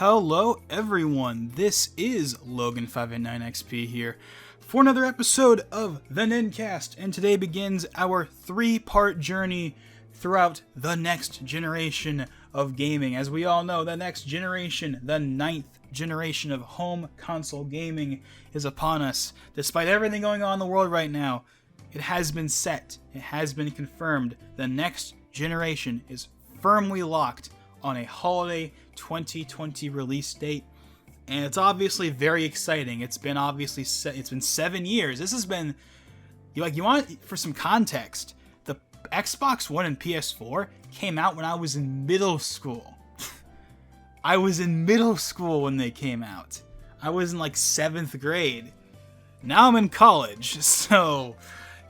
Hello everyone, this is Logan589XP here for another episode of the Nin-Cast, and today begins our 3-part journey throughout the next generation of gaming. As we all know, the next generation, the 9th generation of home console gaming is upon us. Despite everything going on in the world right now, it has been set, it has been confirmed, the next generation is firmly locked on a holiday 2020 release date, and it's obviously very exciting. It's been 7 years. This has been, you want, for some context, the Xbox One and PS4 came out when I was in middle school. I was in middle school when they came out. I was in like 7th grade. Now I'm in college, so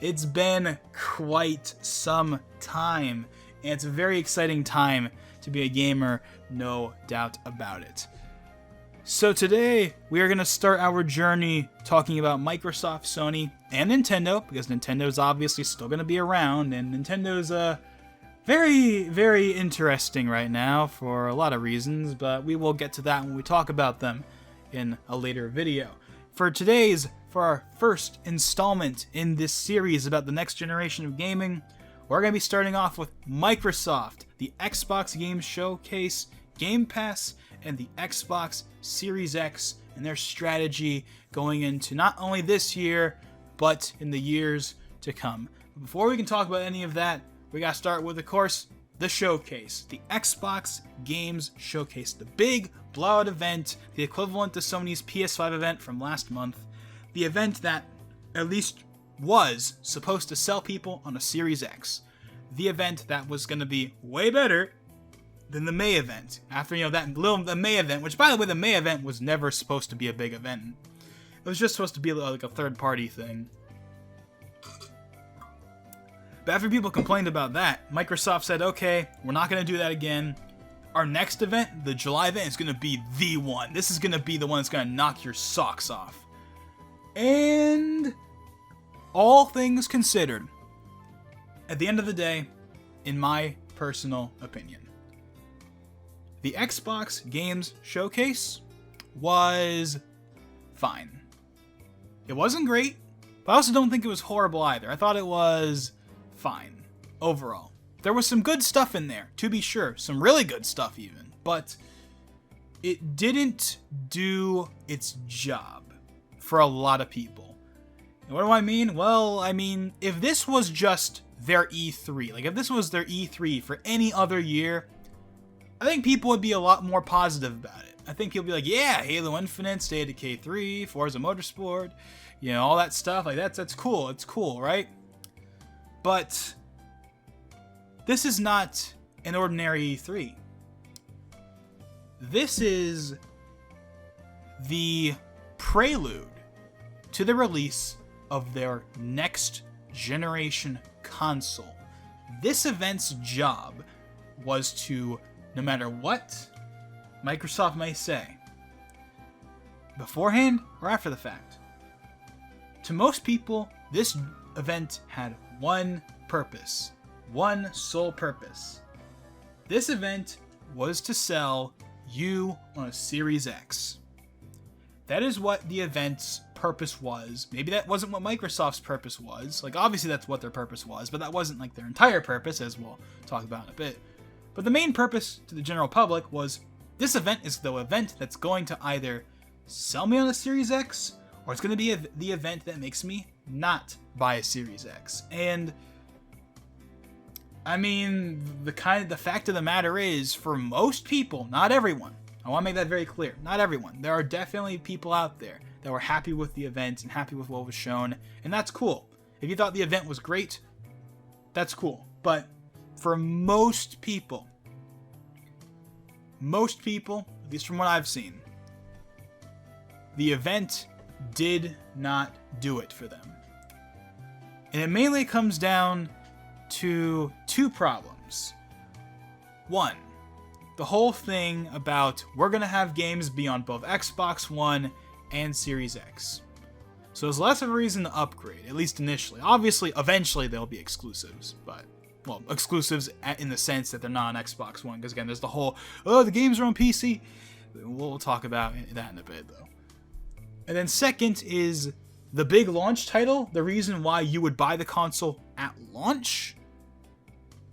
it's been quite some time, and it's a very exciting time to be a gamer, no doubt about it. So today, we are going to start our journey talking about Microsoft, Sony, and Nintendo, because Nintendo's obviously still going to be around, and Nintendo's very, very interesting right now for a lot of reasons, but we will get to that when we talk about them in a later video. For our first installment in this series about the next generation of gaming, we're going to be starting off with Microsoft, the Xbox Game Showcase, Game Pass, and the Xbox Series X, and their strategy going into not only this year, but in the years to come. Before we can talk about any of that, we got to start with, of course, the showcase, the Xbox Games Showcase, the big blowout event, the equivalent to Sony's PS5 event from last month, the event that at least was supposed to sell people on a Series X. The event that was going to be way better than the May event. After, the May event, which, by the way, the May event was never supposed to be a big event. It was just supposed to be like a third-party thing. But after people complained about that, Microsoft said, okay, we're not going to do that again. Our next event, the July event, is going to be the one. This is going to be the one that's going to knock your socks off. And all things considered, at the end of the day, in my personal opinion, the Xbox Games Showcase was fine. It wasn't great, but I also don't think it was horrible either. I thought it was fine overall. There was some good stuff in there, to be sure, some really good stuff even, but it didn't do its job for a lot of people. And what do I mean? Well, I mean, if this was just their E3, like if this was their E3 for any other year, I think people would be a lot more positive about it. I think people would be like, yeah, Halo Infinite, State of Decay 3, Forza Motorsport, all that stuff. Like, that's cool. It's cool, right? But this is not an ordinary E3. This is the prelude to the release of their next generation console. This event's job was to, no matter what Microsoft may say, beforehand or after the fact, to most people, this event had one purpose, one sole purpose. This event was to sell you on a Series X. That is what the event's purpose was. Maybe that wasn't what Microsoft's purpose was. Like, obviously that's what their purpose was, but that wasn't like their entire purpose, as we'll talk about in a bit. But the main purpose to the general public was, this event is the event that's going to either sell me on a Series X, or it's going to be the event that makes me not buy a Series X. And I mean, the fact of the matter is, for most people, not everyone, I want to make that very clear, not everyone, there are definitely people out there that were happy with the event and happy with what was shown, and that's cool. If you thought the event was great, that's cool. But for most people, at least from what I've seen, the event did not do it for them. And it mainly comes down to two problems. One, the whole thing about we're going to have games be on both Xbox One and Series X. So there's less of a reason to upgrade, at least initially. Obviously, eventually there'll be exclusives, but well, exclusives in the sense that they're not on Xbox One, because again, there's the whole, oh, the games are on PC. We'll talk about that in a bit, though. And then second is the big launch title, the reason why you would buy the console at launch.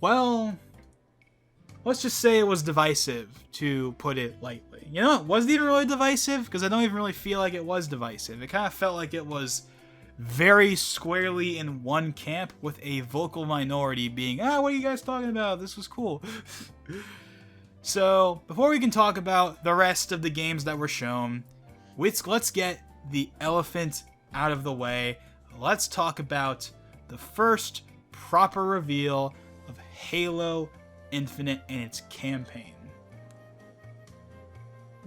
Well, let's just say it was divisive, to put it lightly. You know, it wasn't even really divisive, because I don't even really feel like it was divisive. It kind of felt like it was very squarely in one camp, with a vocal minority being, what are you guys talking about? This was cool. So, before we can talk about the rest of the games that were shown, let's get the elephant out of the way. Let's talk about the first proper reveal of Halo Infinite and its campaign.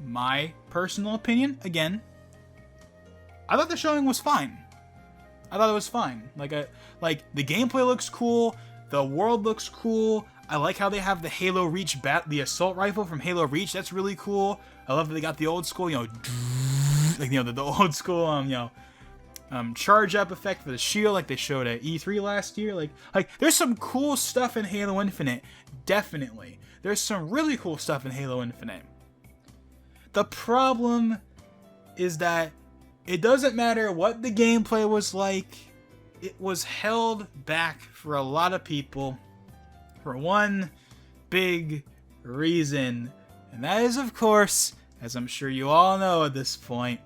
My personal opinion, again, I thought the showing was fine. I thought it was fine. Like the gameplay looks cool, the world looks cool. I like how they have the Halo Reach the assault rifle from Halo Reach. That's really cool. I love that they got the old school, the old school, charge up effect for the shield, like they showed at E3 last year. Like there's some cool stuff in Halo Infinite. Definitely, there's some really cool stuff in Halo Infinite. The problem is that it doesn't matter what the gameplay was like. It was held back for a lot of people for one big reason. And that is, of course, as I'm sure you all know at this point,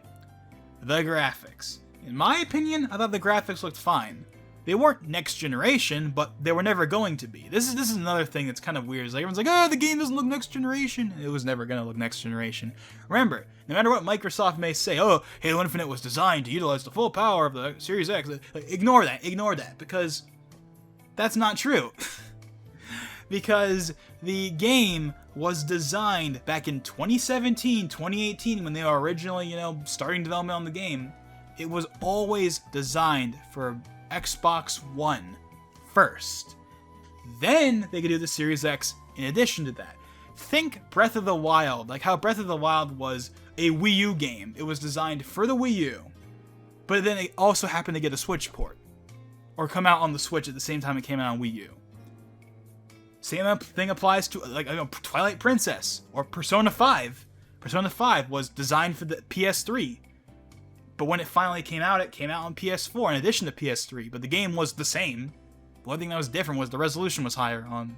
the graphics. In my opinion, I thought the graphics looked fine. They weren't next generation, but they were never going to be. This is another thing that's kind of weird. It's like everyone's like, the game doesn't look next generation. It was never going to look next generation. Remember, no matter what Microsoft may say, Halo Infinite was designed to utilize the full power of the Series X. Ignore that, because that's not true. Because the game was designed back in 2017, 2018, when they were originally, starting development on the game. It was always designed for Xbox One first. Then they could do the Series X in addition to that. Think Breath of the Wild, like how Breath of the Wild was a Wii U game. It was designed for the Wii U, but then it also happened to get a Switch port, or come out on the Switch at the same time it came out on Wii U. Same thing applies to Twilight Princess or Persona 5. Persona 5 was designed for the PS3. But when it finally came out on PS4 in addition to PS3. But the game was the same. The only thing that was different was the resolution was higher on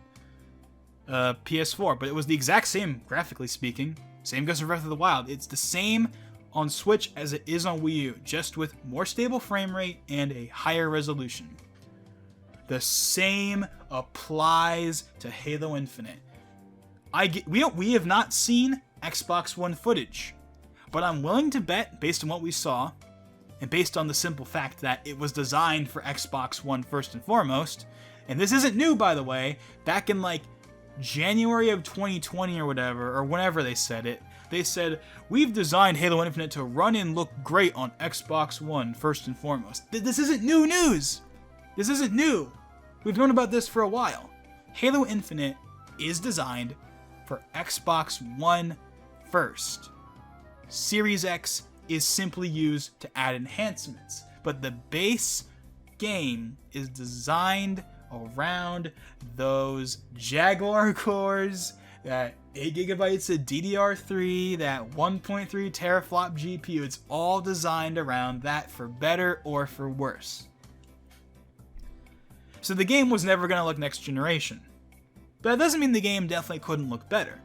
PS4. But it was the exact same, graphically speaking. Same goes for Breath of the Wild. It's the same on Switch as it is on Wii U, just with more stable frame rate and a higher resolution. The same applies to Halo Infinite. We have not seen Xbox One footage. But I'm willing to bet, based on what we saw, and based on the simple fact that it was designed for Xbox One first and foremost, and this isn't new, by the way, back in January of 2020 or whatever, or whenever they said it, they said, we've designed Halo Infinite to run and look great on Xbox One first and foremost. This isn't new news! This isn't new! We've known about this for a while. Halo Infinite is designed for Xbox One first. Series X is simply used to add enhancements, but the base game is designed around those Jaguar cores, that 8 gigabytes of DDR3, that 1.3 teraflop GPU. It's all designed around that, for better or for worse. So the game was never going to look next generation. But that doesn't mean the game definitely couldn't look better.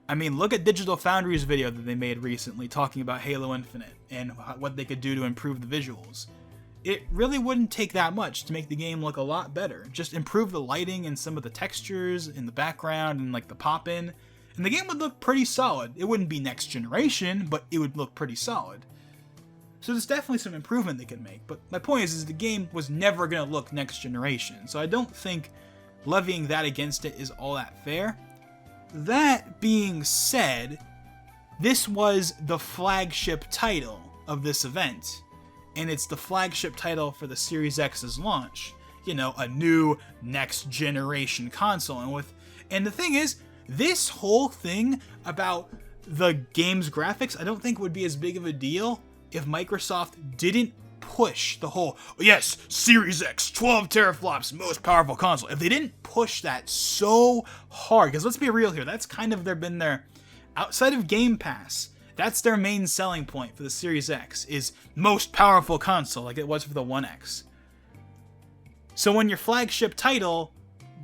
I mean, look at Digital Foundry's video that they made recently talking about Halo Infinite and what they could do to improve the visuals. It really wouldn't take that much to make the game look a lot better. Just improve the lighting and some of the textures in the background and the pop-in, and the game would look pretty solid. It wouldn't be next generation, but it would look pretty solid. So there's definitely some improvement they could make, but my point is the game was never going to look next generation, so I don't think levying that against it is all that fair. That being said, this was the flagship title of this event, and it's the flagship title for the Series X's launch. A new next generation console. And the thing is, this whole thing about the game's graphics, I don't think would be as big of a deal if Microsoft didn't push the whole, yes, Series X, 12 teraflops, most powerful console. If they didn't push that so hard, because let's be real here, that's kind of been their outside of Game Pass, that's their main selling point for the Series X, is most powerful console, like it was for the One X. So when your flagship title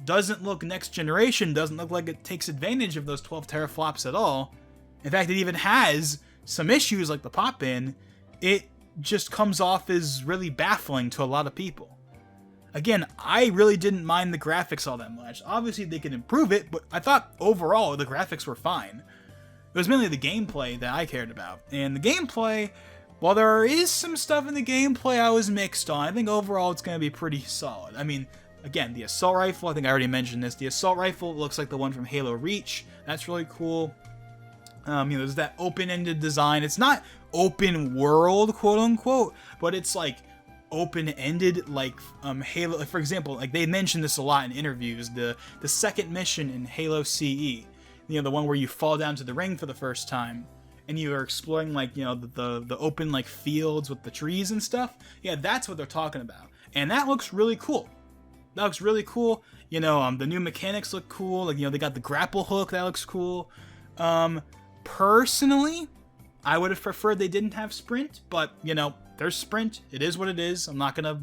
doesn't look next generation, doesn't look like it takes advantage of those 12 teraflops at all, in fact, it even has some issues like the pop-in, it just comes off as really baffling to a lot of people. Again, I really didn't mind the graphics all that much. Obviously, they could improve it, but I thought overall the graphics were fine. It was mainly the gameplay that I cared about. And the gameplay, while there is some stuff in the gameplay I was mixed on, I think overall it's going to be pretty solid. I mean, again, the assault rifle, I think I already mentioned this. The assault rifle looks like the one from Halo Reach. That's really cool. There's that open-ended design. It's not open world, quote unquote, but it's like open-ended, like Halo. Like, for example, like they mentioned this a lot in interviews. The second mission in Halo CE, the one where you fall down to the ring for the first time, and you are exploring like the open like fields with the trees and stuff. Yeah, that's what they're talking about, and that looks really cool. That looks really cool. The new mechanics look cool. Like they got the grapple hook. That looks cool. Personally, I would have preferred they didn't have sprint, but there's sprint. It is what it is. I'm not gonna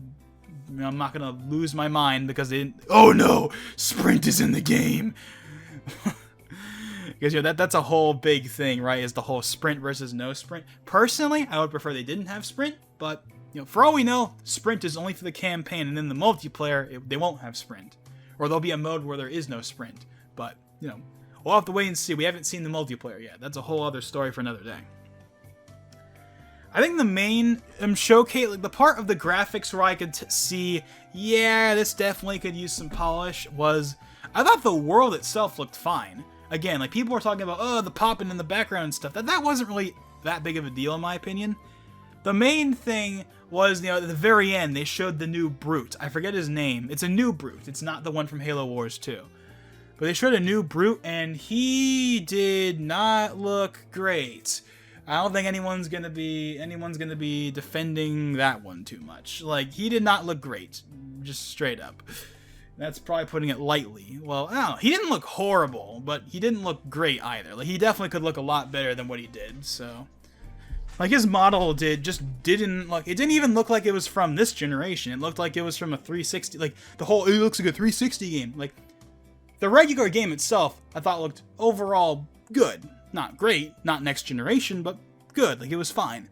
lose my mind because they didn't. Oh no, sprint is in the game. Because that's a whole big thing, right? Is the whole sprint versus no sprint. Personally, I would prefer they didn't have sprint, but for all we know, sprint is only for the campaign, and then the multiplayer they won't have sprint, or there'll be a mode where there is no sprint. But we'll have to wait and see. We haven't seen the multiplayer yet. That's a whole other story for another day. I think the main showcase, like the part of the graphics where I could see, yeah, this definitely could use some polish, was I thought the world itself looked fine. Again, like people were talking about, the popping in the background and stuff. That wasn't really that big of a deal in my opinion. The main thing was, at the very end, they showed the new Brute. I forget his name. It's a new Brute. It's not the one from Halo Wars 2. But they showed a new Brute, and he did not look great. I don't think anyone's gonna be defending that one too much. Like, he did not look great, just straight up. That's probably putting it lightly. Well, I don't know. He didn't look horrible, but he didn't look great either. Like, he definitely could look a lot better than what he did. So, like, his model didn't look. It didn't even look like it was from this generation. It looked like it was from a 360. Like, it looks like a 360 game. Like, the regular game itself, I thought looked overall good. Not great, not next generation, but good. Like, it was fine.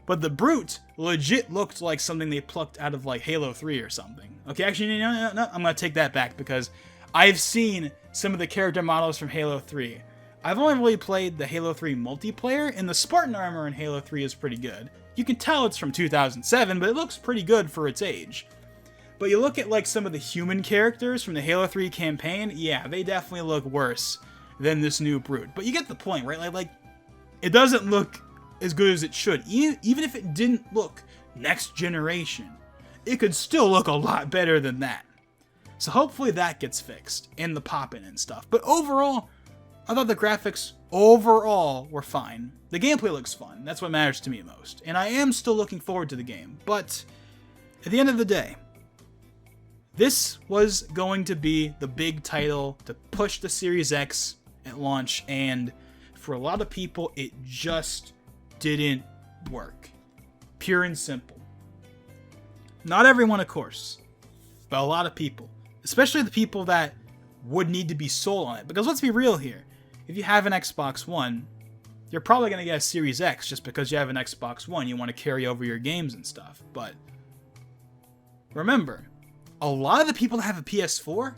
But the Brute legit looked like something they plucked out of, like, Halo 3 or something. Okay, actually, no, I'm going to take that back because I've seen some of the character models from Halo 3. I've only really played the Halo 3 multiplayer, and the Spartan armor in Halo 3 is pretty good. You can tell it's from 2007, but it looks pretty good for its age. But you look at, like, some of the human characters from the Halo 3 campaign, yeah, they definitely look worse than this new Brute. But you get the point, right? Like it doesn't look as good as it should. Even if it didn't look next generation, it could still look a lot better than that. So hopefully that gets fixed, and the pop-in and stuff. But overall, I thought the graphics overall were fine. The gameplay looks fun. That's what matters to me most. And I am still looking forward to the game. But at the end of the day, this was going to be the big title to push the Series X at launch, and for a lot of people, it just didn't work. Pure and simple. Not everyone, of course, but a lot of people, especially the people that would need to be sold on it. Because let's be real here. If you have an Xbox One, you're probably going to get a Series X just because you have an Xbox One. You want to carry over your games and stuff. But remember, a lot of the people that have a PS4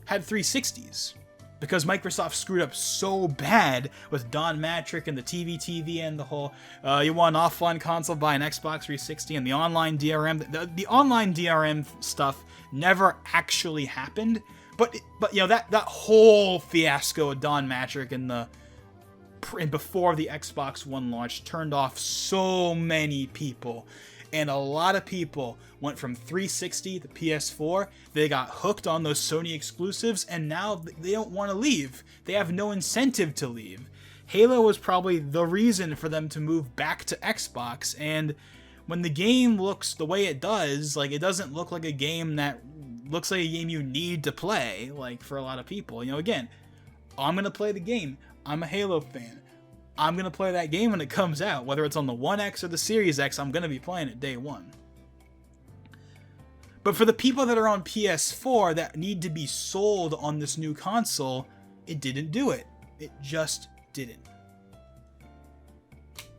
had 360s. Because Microsoft screwed up so bad with Don Matrick and the TV and the whole, you want an offline console, buy an Xbox 360, and the online DRM. The online DRM stuff never actually happened, but that whole fiasco of Don Matrick and before the Xbox One launch turned off so many people. And a lot of people went from 360 to PS4. They got hooked on those Sony exclusives, and now they don't want to leave. They have no incentive to leave. Halo was probably the reason for them to move back to Xbox, and when the game looks the way it does, like, it doesn't look like a game that looks like a game you need to play, like, for a lot of people. Again, I'm going to play the game. I'm a Halo fan. I'm going to play that game when it comes out. Whether it's on the One X or the Series X, I'm going to be playing it day one. But for the people that are on PS4 that need to be sold on this new console, it didn't do it. It just didn't.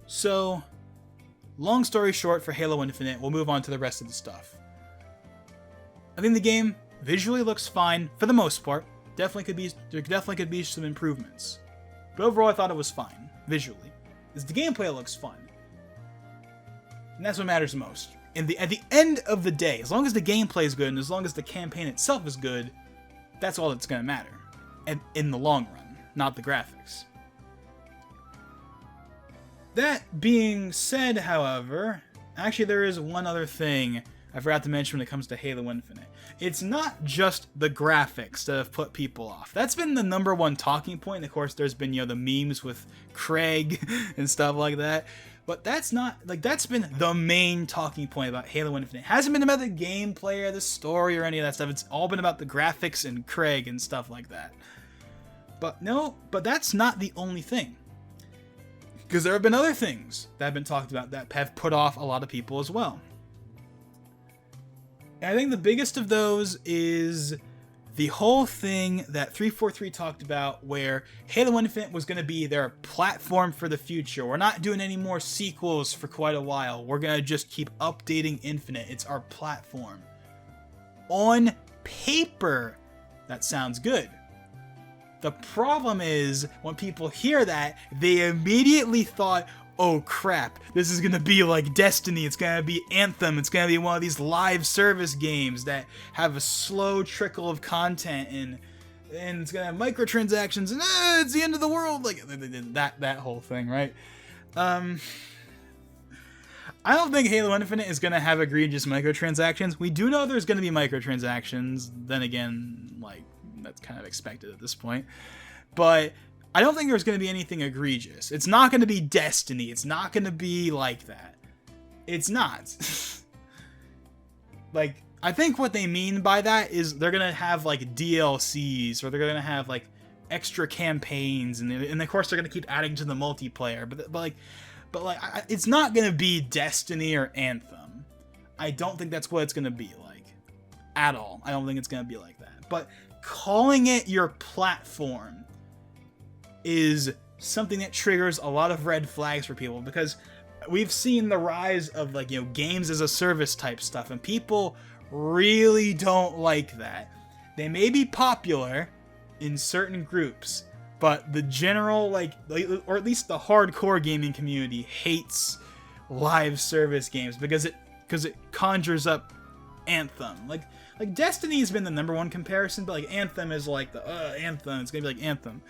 So, long story short for Halo Infinite, we'll move on to the rest of the stuff. I think the game visually looks fine for the most part. There definitely could be some improvements. But overall, I thought it was fine, visually. Because the gameplay looks fun. And that's what matters most. At the end of the day, as long as the gameplay is good and as long as the campaign itself is good, that's all that's going to matter. And in the long run, not the graphics. That being said, however, actually there is one other thing I forgot to mention when it comes to Halo Infinite. It's not just the graphics that have put people off. That's been the number one talking point. Of course, there's been, the memes with Craig and stuff like that. But that's been the main talking point about Halo Infinite. It hasn't been about the gameplay or the story or any of that stuff. It's all been about the graphics and Craig and stuff like that. But that's not the only thing. Because there have been other things that have been talked about that have put off a lot of people as well. And I think the biggest of those is the whole thing that 343 talked about where Halo Infinite was going to be their platform for the future. We're not doing any more sequels for quite a while. We're going to just keep updating Infinite. It's our platform. On paper, that sounds good. The problem is, when people hear that, they immediately thought, oh crap, this is going to be like Destiny, it's going to be Anthem, it's going to be one of these live service games that have a slow trickle of content, and it's going to have microtransactions, and it's the end of the world, like that whole thing, right? I don't think Halo Infinite is going to have egregious microtransactions. We do know there's going to be microtransactions, then again, like, that's kind of expected at this point, but I don't think there's going to be anything egregious. It's not going to be Destiny. It's not going to be like that. It's not. Like, I think what they mean by that is they're going to have, like, DLCs, or they're going to have, like, extra campaigns, and of course they're going to keep adding to the multiplayer, but it's not going to be Destiny or Anthem. I don't think that's what it's going to be like. At all. I don't think it's going to be like that. But calling it your platform is something that triggers a lot of red flags for people, because we've seen the rise of, like, games as a service type stuff, and people really don't like that. They may be popular in certain groups, but the general, or at least the hardcore gaming community, hates live service games because it conjures up Anthem. Like Destiny's been the number one comparison, but like Anthem is like the Anthem. It's gonna be like Anthem.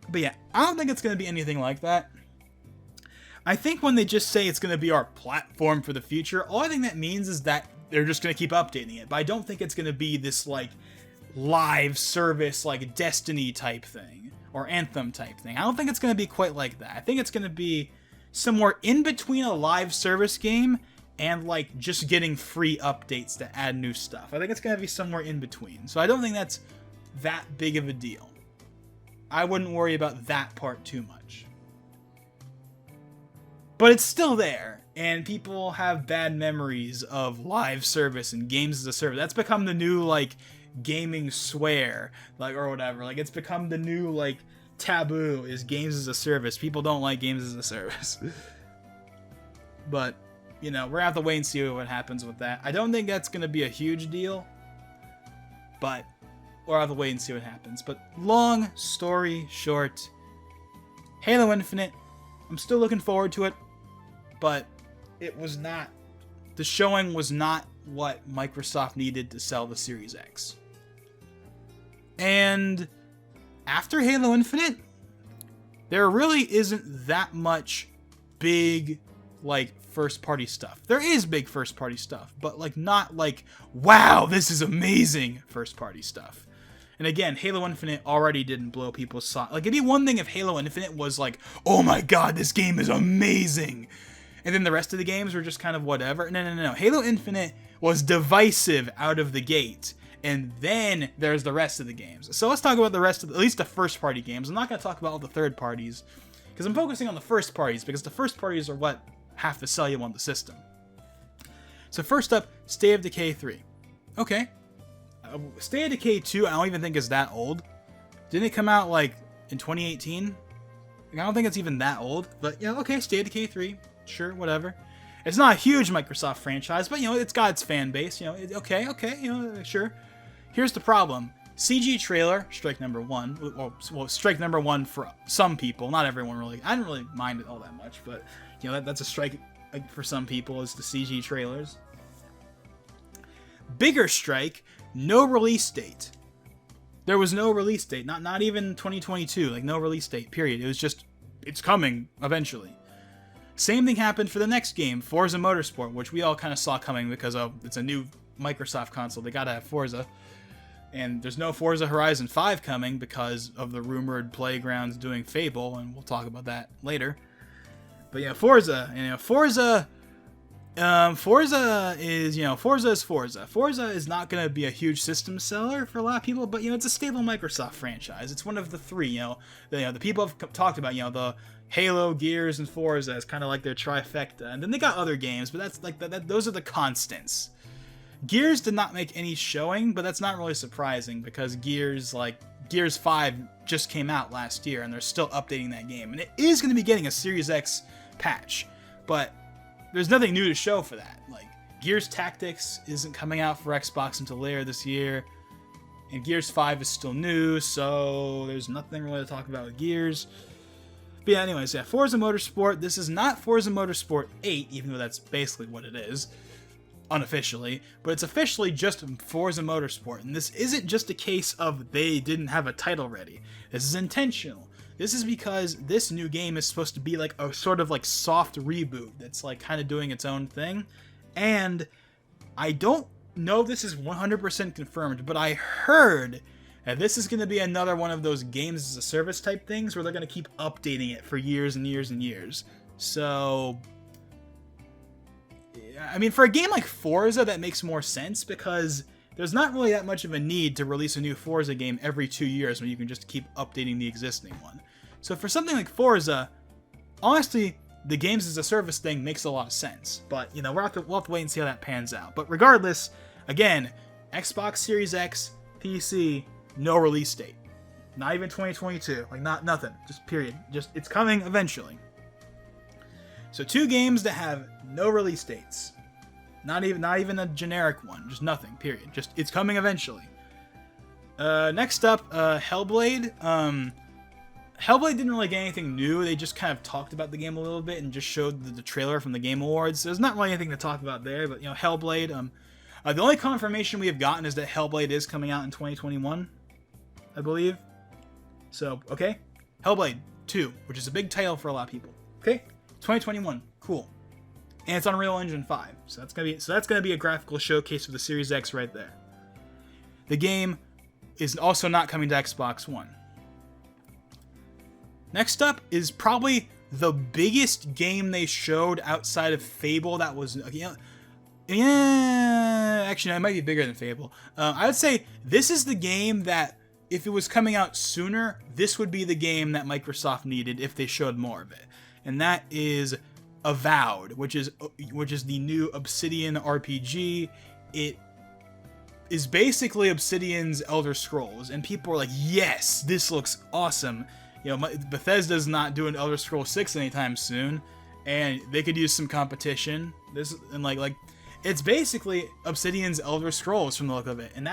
But yeah, I don't think it's going to be anything like that. I think when they just say it's going to be our platform for the future, all I think that means is that they're just going to keep updating it. But I don't think it's going to be this, like, live service, like, Destiny type thing, or Anthem type thing. I don't think it's going to be quite like that. I think it's going to be somewhere in between a live service game and, like, just getting free updates to add new stuff. I think it's going to be somewhere in between. So I don't think that's that big of a deal. I wouldn't worry about that part too much. But it's still there, and people have bad memories of live service and games as a service. That's become the new, like, gaming swear, like, or whatever. Like, it's become the new, like, taboo is games as a service. People don't like games as a service. But, we're gonna have to wait and see what happens with that. I don't think that's gonna be a huge deal, but we'll have to wait and see what happens. But long story short, Halo Infinite, I'm still looking forward to it, but the showing was not what Microsoft needed to sell the Series X. And after Halo Infinite, there really isn't that much big, like, first-party stuff. There is big first-party stuff, but, like, not like, wow, this is amazing first-party stuff. And again, Halo Infinite already didn't blow people's socks. Like, it'd be one thing if Halo Infinite was like, oh my god, this game is amazing. And then the rest of the games were just kind of whatever. No. Halo Infinite was divisive out of the gate. and then there's the rest of the games. So let's talk about the rest of at least the first party games. I'm not going to talk about all the third parties because I'm focusing on the first parties because the first parties are what have to sell you on the system. So first up, State of Decay 3. Okay. State of Decay 2, I don't even think is that old. Didn't it come out like in 2018? I don't think it's even that old, but yeah, okay, State of Decay 3, sure, whatever. It's not a huge Microsoft franchise, but it's got its fan base, okay, sure. Here's the problem. CG trailer, strike number one. Well, strike number one for some people, not everyone really. I didn't really mind it all that much, but that's a strike for some people is the CG trailers. Bigger strike, no release date. There was no release date, not even 2022, like no release date, period. It was just, it's coming eventually. Same thing happened for the next game, Forza Motorsport, which we all kind of saw coming because it's a new Microsoft console. They gotta have Forza. And there's no Forza Horizon 5 coming because of the rumored Playgrounds doing Fable, and we'll talk about that later. But yeah, Forza, Forza is Forza. Forza is not going to be a huge system seller for a lot of people, but it's a stable Microsoft franchise. It's one of the three. The people have talked about the Halo, Gears, and Forza as kind of like their trifecta, and then they got other games, but that's like that. Those are the constants. Gears did not make any showing, but that's not really surprising because Gears 5 just came out last year, and they're still updating that game, and it is going to be getting a Series X patch, but there's nothing new to show for that. Like, Gears Tactics isn't coming out for Xbox until later this year, and Gears 5 is still new, so there's nothing really to talk about with Gears. But yeah, anyways, Forza Motorsport. This is not Forza Motorsport 8, even though that's basically what it is, unofficially, but it's officially just Forza Motorsport, and this isn't just a case of they didn't have a title ready. This is intentional. This is because this new game is supposed to be like a sort of like soft reboot that's like kind of doing its own thing. And I don't know if this is 100% confirmed, but I heard that this is going to be another one of those games as a service type things where they're going to keep updating it for years and years and years. So, I mean, for a game like Forza, that makes more sense because there's not really that much of a need to release a new Forza game every 2 years when you can just keep updating the existing one. So for something like Forza, honestly, the games as a service thing makes a lot of sense. But, we'll have to wait and see how that pans out. But regardless, again, Xbox Series X, PC, no release date. Not even 2022. Like, nothing. Just period. Just, it's coming eventually. So 2 games that have no release dates. Not even a generic one. Just nothing, period. Just, it's coming eventually. Next up, Hellblade. Hellblade didn't really get anything new. They just kind of talked about the game a little bit and just showed the trailer from the Game Awards. So there's not really anything to talk about there, but, Hellblade. The only confirmation we have gotten is that Hellblade is coming out in 2021, I believe. So, okay. Hellblade 2, which is a big title for a lot of people. Okay? 2021. Cool. And it's on Unreal Engine 5. So that's gonna be a graphical showcase for the Series X right there. The game is also not coming to Xbox One. Next up is probably the biggest game they showed outside of Fable that was... actually, no, it might be bigger than Fable. I would say this is the game that, if it was coming out sooner, this would be the game that Microsoft needed if they showed more of it. And that is Avowed, which is the new Obsidian RPG. It is basically Obsidian's Elder Scrolls, and people are like, yes, this looks awesome. Bethesda's not doing Elder Scrolls 6 anytime soon, and they could use some competition. It's basically Obsidian's Elder Scrolls from the look of it, and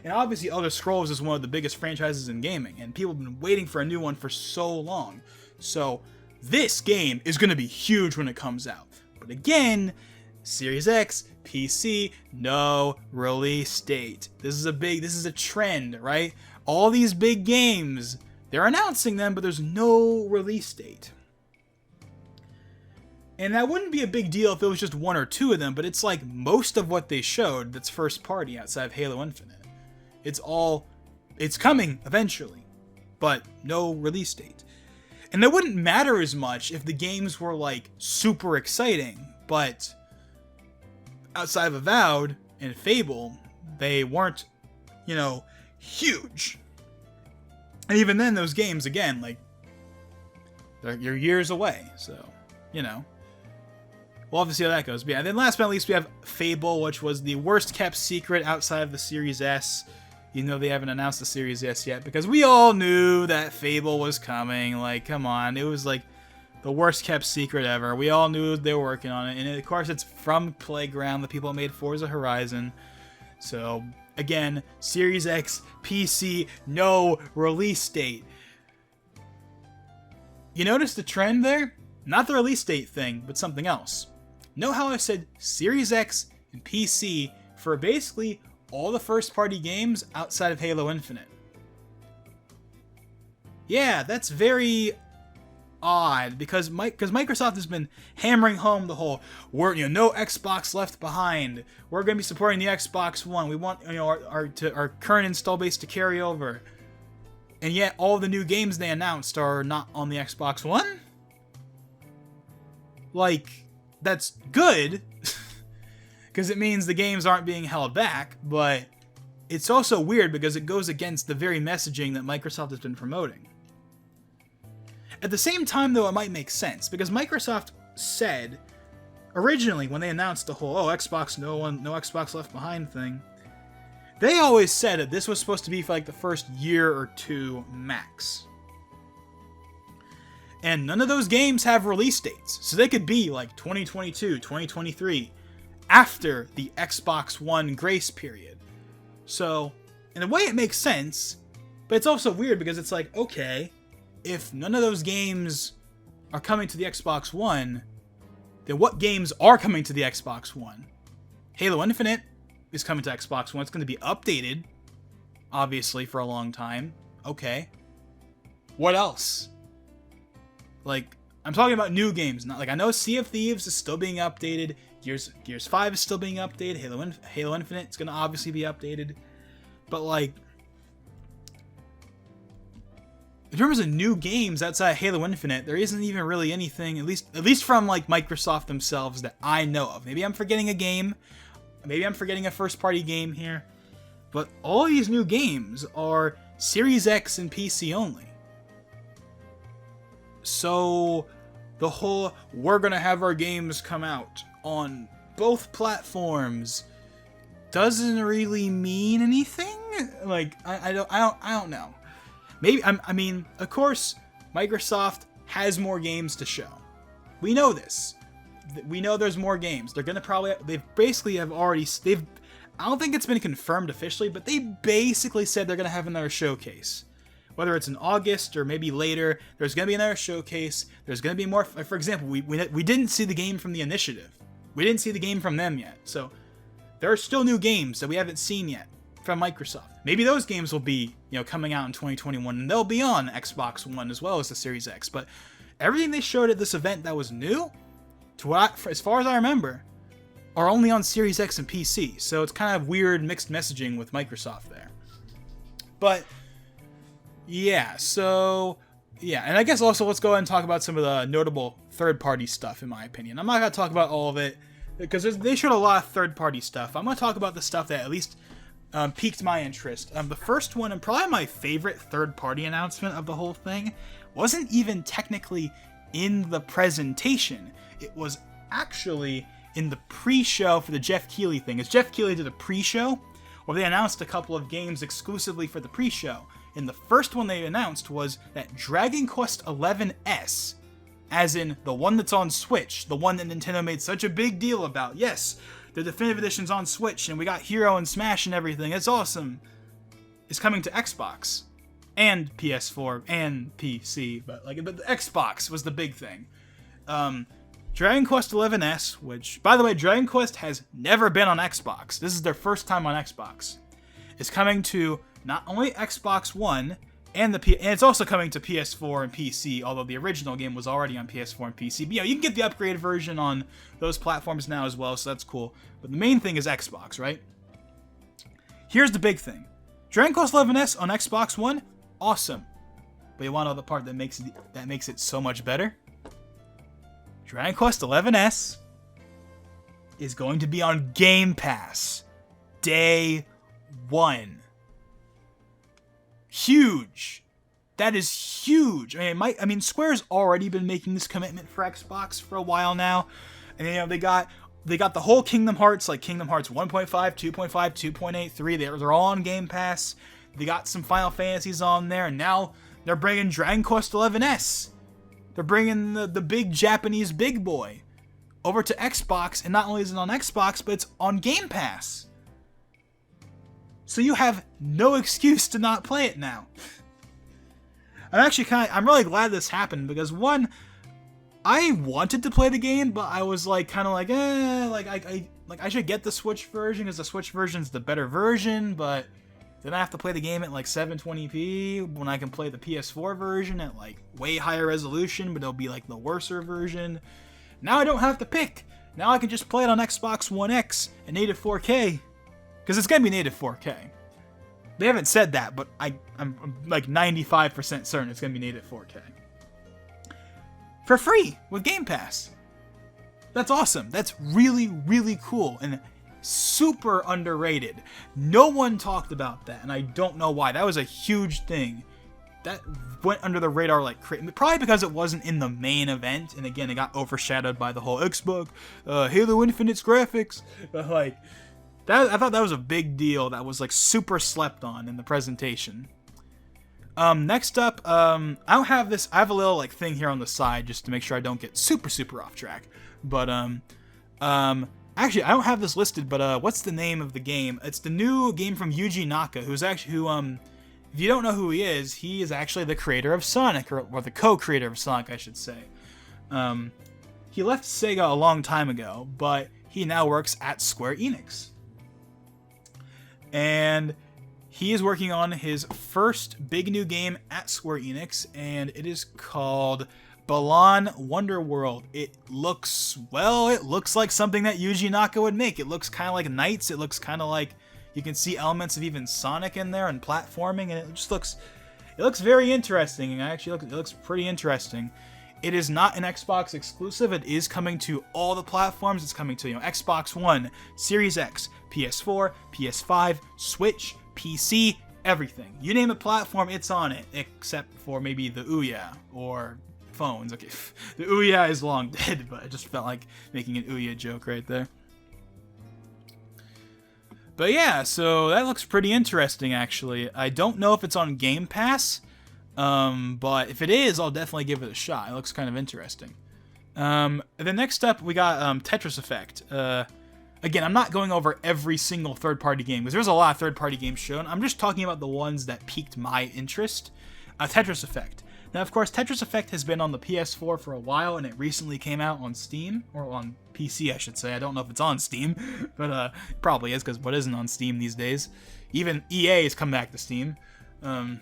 obviously Elder Scrolls is one of the biggest franchises in gaming, and people have been waiting for a new one for so long. So this game is going to be huge when it comes out. But again, Series X, PC, no release date. This is a trend, right? All these big games, they're announcing them, but there's no release date. And that wouldn't be a big deal if it was just 1 or 2 of them, but it's like most of what they showed that's first party outside of Halo Infinite. It's coming eventually, but no release date. And that wouldn't matter as much if the games were like super exciting, but outside of Avowed and Fable, they weren't huge. And even then, those games, again, like, you're years away. So, we'll have to see how that goes. But yeah, and then last but not least, we have Fable, which was the worst kept secret outside of the Series S. They haven't announced the Series S yet, because we all knew that Fable was coming. Like, come on. It was like the worst kept secret ever. We all knew they were working on it. And of course, it's from Playground, the people that made Forza Horizon. So, again, Series X, PC, no release date. You notice the trend there? Not the release date thing, but something else. Know how I said Series X and PC for basically all the first-party games outside of Halo Infinite? Yeah, that's very odd, because Microsoft has been hammering home the whole, no Xbox left behind. We're going to be supporting the Xbox One. We want our current install base to carry over. And yet all the new games they announced are not on the Xbox One? Like, that's good, because it means the games aren't being held back, but it's also weird because it goes against the very messaging that Microsoft has been promoting. At the same time, though, it might make sense, because Microsoft said, originally, when they announced the whole, Xbox, no Xbox left behind thing, they always said that this was supposed to be for like the first year or two max. And none of those games have release dates, so they could be like 2022, 2023, after the Xbox One grace period. So, in a way, it makes sense, but it's also weird because it's like, okay, if none of those games are coming to the Xbox One, then what games are coming to the Xbox One? Halo Infinite is coming to Xbox One. It's going to be updated, obviously, for a long time. Okay. What else? Like, I'm talking about new games. Not like, I know Sea of Thieves is still being updated. Gears 5 is still being updated. Halo Infinite is going to obviously be updated. But, like, in terms of new games outside Halo Infinite, there isn't even really anything, at least from like Microsoft themselves, that I know of. Maybe I'm forgetting a game. Maybe I'm forgetting a first-party game here. But all these new games are Series X and PC only. So the whole, we're going to have our games come out on both platforms doesn't really mean anything. Like, I don't know. Maybe, I mean, of course, Microsoft has more games to show. We know this. We know there's more games. They're gonna probably, I don't think it's been confirmed officially, but they basically said they're gonna have another showcase. Whether it's in August or maybe later, there's gonna be another showcase. There's gonna be more, for example, we didn't see the game from the Initiative. We didn't see the game from them yet. So, there are still new games that we haven't seen yet from Microsoft. Maybe those games will be, coming out in 2021, and they'll be on Xbox One as well as the Series X. But everything they showed at this event that was new, as far as I remember, are only on Series X and PC. So it's kind of weird mixed messaging with Microsoft there. But yeah, and I guess also let's go ahead and talk about some of the notable third-party stuff, in my opinion. I'm not going to talk about all of it, because they showed a lot of third-party stuff. I'm going to talk about the stuff that at least piqued my interest. The first one, and probably my favorite third-party announcement of the whole thing, wasn't even technically in the presentation. It was actually in the pre-show for the Jeff Keighley thing. As Jeff Keighley did a pre-show, where they announced a couple of games exclusively for the pre-show. And the first one they announced was that Dragon Quest XI-S, as in the one that's on Switch, the one that Nintendo made such a big deal about. Yes, the definitive edition's on Switch, and we got Hero and Smash and everything. It's awesome. It's coming to Xbox and PS4 and PC, but the Xbox was the big thing. Dragon Quest XI-S, which, by the way, Dragon Quest has never been on Xbox. This is their first time on Xbox. Is coming to not only Xbox One and it's also coming to PS4 and PC, although the original game was already on PS4 and PC. But you can get the upgraded version on those platforms now as well, so that's cool. But the main thing is Xbox, right? Here's the big thing. Dragon Quest XI-S on Xbox One, awesome. But you want to know the part that makes it so much better? Dragon Quest XI-S is going to be on Game Pass day one. Huge. That is huge. I mean, Square's already been making this commitment for Xbox for a while now, and they got the whole Kingdom Hearts, like Kingdom Hearts 1.5, 2.5, 2.8, 3. They're all on Game Pass. They got some Final Fantasies on there, and now they're bringing Dragon Quest XI's. They're bringing the big Japanese big boy over to Xbox, and not only is it on Xbox, but it's on Game Pass. So you have no excuse to not play it now. I'm really glad this happened, because one, I wanted to play the game, but I was like I should get the Switch version, because the Switch version's the better version, but then I have to play the game at like 720p when I can play the PS4 version at like way higher resolution, but it'll be like the worser version. Now I don't have to pick. Now I can just play it on Xbox One X at native 4K, because it's gonna be native 4K. They haven't said that, but I'm like 95% certain it's going to be native 4K. For free with Game Pass. That's awesome. That's really, really cool and super underrated. No one talked about that, and I don't know why. That was a huge thing. That went under the radar like crazy. Probably because it wasn't in the main event, and again, it got overshadowed by the whole Xbox, Halo Infinite's graphics. But I thought that was a big deal that was like super slept on in the presentation. Next up, I don't have this. I have a little like thing here on the side just to make sure I don't get super off track. But actually I don't have this listed. But what's the name of the game? It's the new game from Yuji Naka, if you don't know who he is actually the creator of Sonic, or the co-creator of Sonic, I should say. He left Sega a long time ago, but he now works at Square Enix. And he is working on his first big new game at Square Enix, and it is called Balan Wonderworld. It looks like something that Yuji Naka would make. It looks kind of like Knights. It looks kind of like you can see elements of even Sonic in there and platforming, and it looks very interesting. And actually, it looks pretty interesting. It is not an Xbox exclusive. It is coming to all the platforms. It's coming to Xbox One, Series X, PS4, PS5, Switch, PC, everything. You name a platform, it's on it, except for maybe the Ouya or phones. Okay, the Ouya is long dead, but I just felt like making an Ouya joke right there. But yeah, so that looks pretty interesting, actually. I don't know if it's on Game Pass, but if it is, I'll definitely give it a shot. It looks kind of interesting. And then next up, we got Tetris Effect. Again, I'm not going over every single third-party game, because there's a lot of third-party games shown. I'm just talking about the ones that piqued my interest. Tetris Effect. Now, of course, Tetris Effect has been on the PS4 for a while, and it recently came out on Steam, or on PC, I should say. I don't know if it's on Steam, but it probably is, because what isn't on Steam these days? Even EA has come back to Steam. And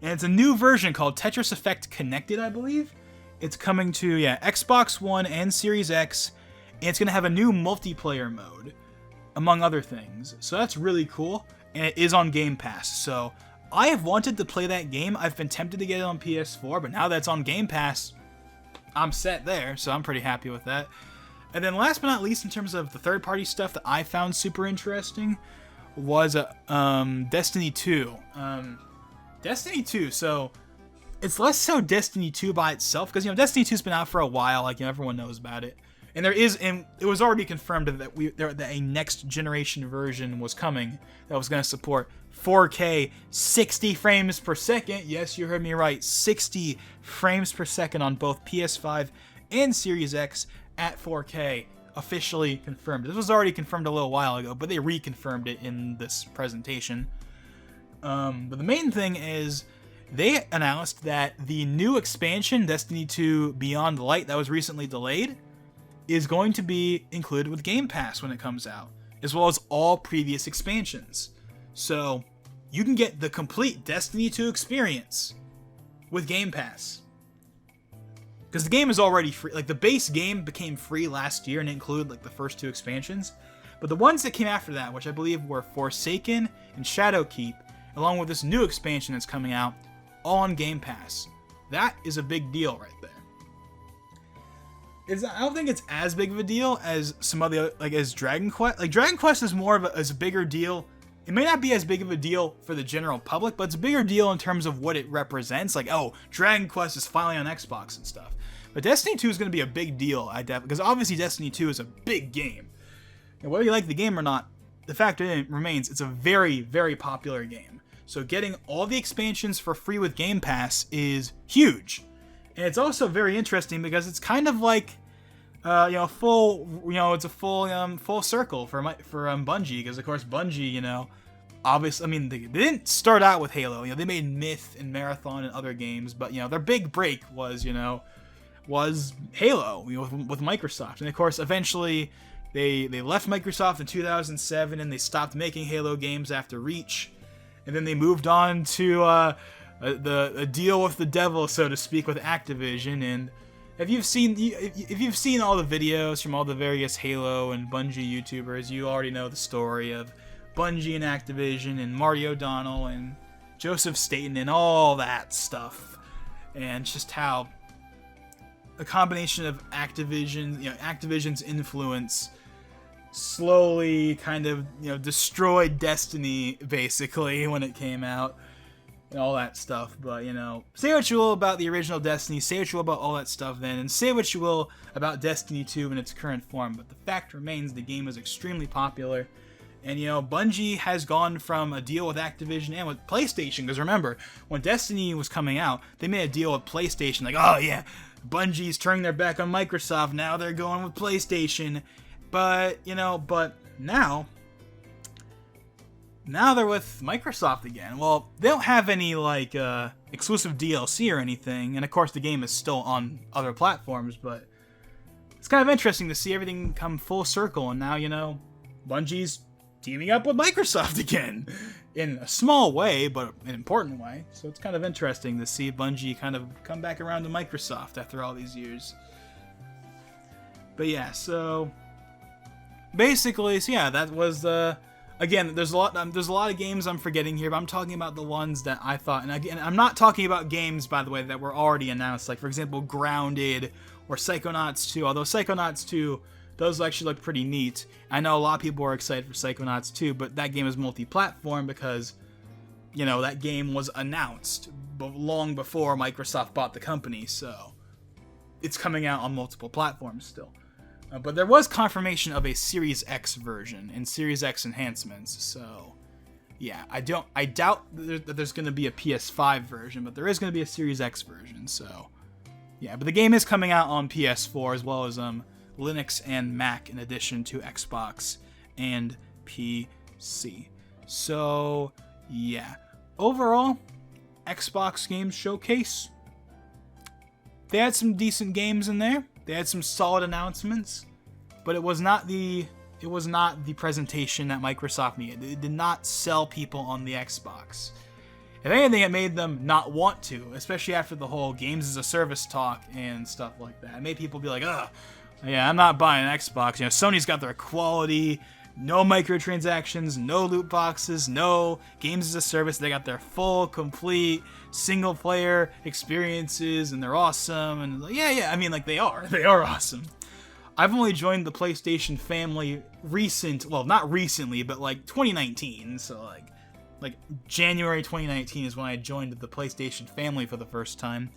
it's a new version called Tetris Effect Connected, I believe. It's coming to, Xbox One and Series X, and it's going to have a new multiplayer mode, among other things. So that's really cool, and it is on Game Pass. So I have wanted to play that game. I've been tempted to get it on PS4, but now that it's on Game Pass, I'm set there, so I'm pretty happy with that. And then last but not least, in terms of the third-party stuff that I found super interesting, was Destiny 2. Destiny 2, so it's less so Destiny 2 by itself, because Destiny 2's been out for a while, everyone knows about it. And it was already confirmed that a next generation version was coming that was going to support 4K 60 frames per second. Yes, you heard me right. 60 frames per second on both PS5 and Series X at 4K. Officially confirmed. This was already confirmed a little while ago, but they reconfirmed it in this presentation. But the main thing is they announced that the new expansion, Destiny 2 Beyond Light, that was recently delayed, is going to be included with Game Pass when it comes out, as well as all previous expansions. So you can get the complete Destiny 2 experience with Game Pass. Because the game is already free. The base game became free last year and included the first two expansions. But the ones that came after that, which I believe were Forsaken and Shadowkeep, along with this new expansion that's coming out, all on Game Pass. That is a big deal right there. I don't think it's as big of a deal as some other, as Dragon Quest. Dragon Quest is more of a bigger deal it may not be as big of a deal for the general public, but it's a bigger deal in terms of what it represents. Like, oh, Dragon Quest is finally on Xbox and stuff. But Destiny 2 is going to be a big deal, because obviously Destiny 2 is a big game. And whether you like the game or not, the fact remains it's a very, very popular game. So getting all the expansions for free with Game Pass is huge. And it's also very interesting because it's kind of like, it's a full circle for Bungie, because of course Bungie, obviously, I mean, they didn't start out with Halo. They made Myth and Marathon and other games, but their big break was Halo, with Microsoft. And of course, eventually they left Microsoft in 2007 and they stopped making Halo games after Reach, and then they moved on to a deal with the devil, so to speak, with Activision. And if you've seen all the videos from all the various Halo and Bungie YouTubers, you already know the story of Bungie and Activision and Marty O'Donnell and Joseph Staten and all that stuff, and just how a combination of Activision's influence slowly kind of destroyed Destiny basically when it came out and all that stuff. But say what you will about the original Destiny, say what you will about all that stuff then, and say what you will about Destiny 2 in its current form, but the fact remains the game is extremely popular. And Bungie has gone from a deal with Activision and with PlayStation, because remember, when Destiny was coming out, they made a deal with PlayStation, like, oh yeah, Bungie's turning their back on Microsoft, now they're going with PlayStation. But but now they're with Microsoft again. Well, they don't have any exclusive DLC or anything, and of course the game is still on other platforms, but it's kind of interesting to see everything come full circle, and now Bungie's teaming up with Microsoft again in a small way, but an important way. So it's kind of interesting to see Bungie kind of come back around to Microsoft after all these years. But yeah, so basically, that was again, there's a lot of games I'm forgetting here, but I'm talking about the ones that I thought, and again, I'm not talking about games, by the way, that were already announced, like for example Grounded or Psychonauts 2, although Psychonauts 2, those actually look pretty neat. I know a lot of people are excited for Psychonauts 2, but that game is multi-platform because, that game was announced long before Microsoft bought the company, so it's coming out on multiple platforms still. But there was confirmation of a Series X version and Series X enhancements, so yeah, I doubt that there's going to be a PS5 version, but there is going to be a Series X version, so yeah, but the game is coming out on PS4 as well as Linux and Mac, in addition to Xbox and PC. So yeah, overall, Xbox Games Showcase, they had some decent games in there. They had some solid announcements, but it was not the presentation that Microsoft needed. It did not sell people on the Xbox. If anything, it made them not want to, especially after the whole games as a service talk and stuff like that. It made people be like, ugh, yeah, I'm not buying an Xbox. Sony's got their quality, no microtransactions, no loot boxes, no games as a service. They got their full, complete, single-player experiences, and they're awesome. And yeah, I mean, they are awesome. I've only joined the PlayStation family not recently, but 2019. So like January 2019 is when I joined the PlayStation family for the first time.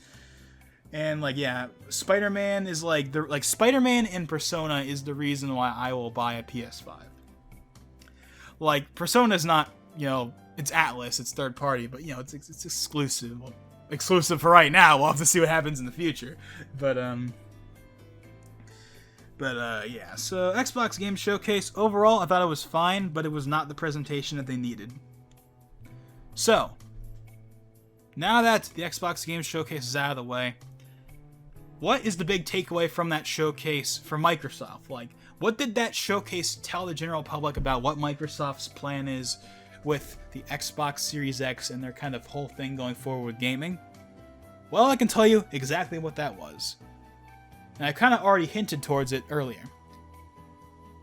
And Spider-Man is Spider-Man and Persona is the reason why I will buy a PS5. Persona's not, it's Atlas, it's third party, but it's exclusive. Well, exclusive for right now. We'll have to see what happens in the future. But yeah. So Xbox Game Showcase overall, I thought it was fine, but it was not the presentation that they needed. So now that the Xbox Game Showcase is out of the way, what is the big takeaway from that showcase for Microsoft? What did that showcase tell the general public about what Microsoft's plan is with the Xbox Series X and their kind of whole thing going forward with gaming? Well, I can tell you exactly what that was. And I kind of already hinted towards it earlier.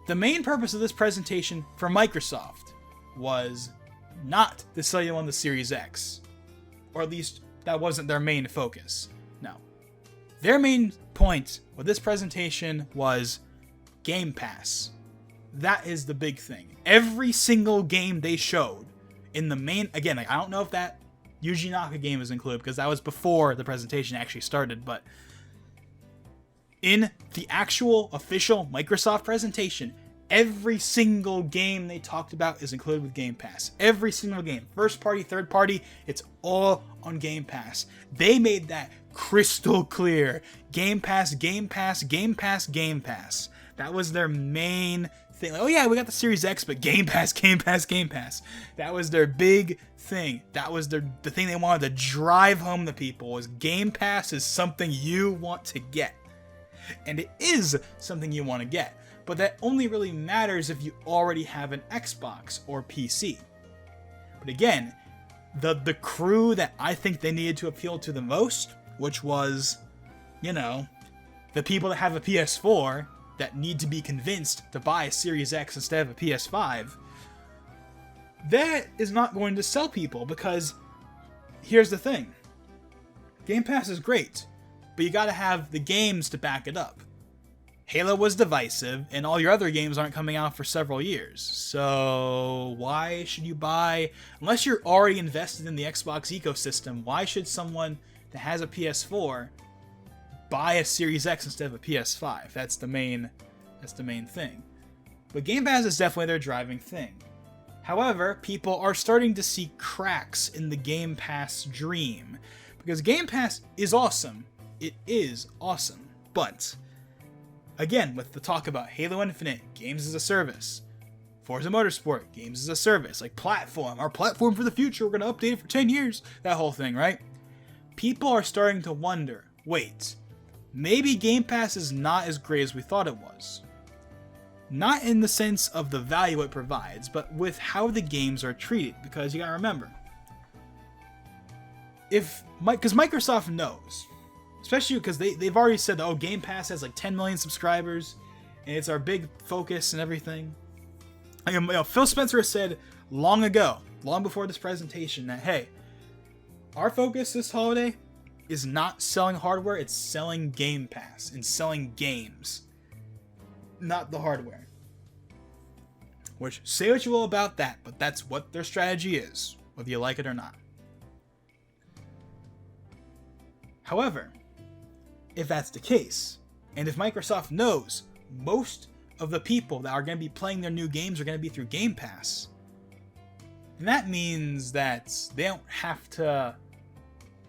The main purpose of this presentation for Microsoft was not to sell you on the Series X. Or at least, that wasn't their main focus. No. Their main point with this presentation was Game Pass. That is the big thing. Every single game they showed in the main, again, like, I don't know if that Yuji Naka game is included because that was before the presentation actually started, but in the actual official Microsoft presentation, every single game they talked about is included with Game Pass. Every single game. First party, third party, it's all on Game Pass. They made that crystal clear. Game Pass, Game Pass, Game Pass, Game Pass. That was their main thing. Like, oh yeah, we got the Series X, but Game Pass, Game Pass, Game Pass. That was their big thing. That was the thing they wanted to drive home to people, was Game Pass is something you want to get. And it is something you want to get. But that only really matters if you already have an Xbox or PC. But again, the crew that I think they needed to appeal to the most, which was, the people that have a PS4 that need to be convinced to buy a Series X instead of a PS5, that is not going to sell people, because here's the thing. Game Pass is great, but you gotta have the games to back it up. Halo was divisive, and all your other games aren't coming out for several years. So why should you buy, unless you're already invested in the Xbox ecosystem, why should someone that has a PS4 buy a Series X instead of a PS5? That's the main thing. But Game Pass is definitely their driving thing. However, people are starting to see cracks in the Game Pass dream, because Game Pass is awesome. It is awesome, but again, with the talk about Halo Infinite, games as a service, Forza Motorsport, games as a service, like platform, our platform for the future, we're going to update it for 10 years, that whole thing, right? People are starting to wonder, wait, maybe Game Pass is not as great as we thought it was. Not in the sense of the value it provides, but with how the games are treated, because you gotta remember, because Microsoft knows, especially because they've already said that, Game Pass has like 10 million subscribers, and it's our big focus and everything. Phil Spencer has said long ago, long before this presentation, that, hey, our focus this holiday is not selling hardware, it's selling Game Pass and selling games, not the hardware. Which, say what you will about that, but that's what their strategy is, whether you like it or not. However, if that's the case, and if Microsoft knows most of the people that are going to be playing their new games are going to be through Game Pass, then that means that they don't have to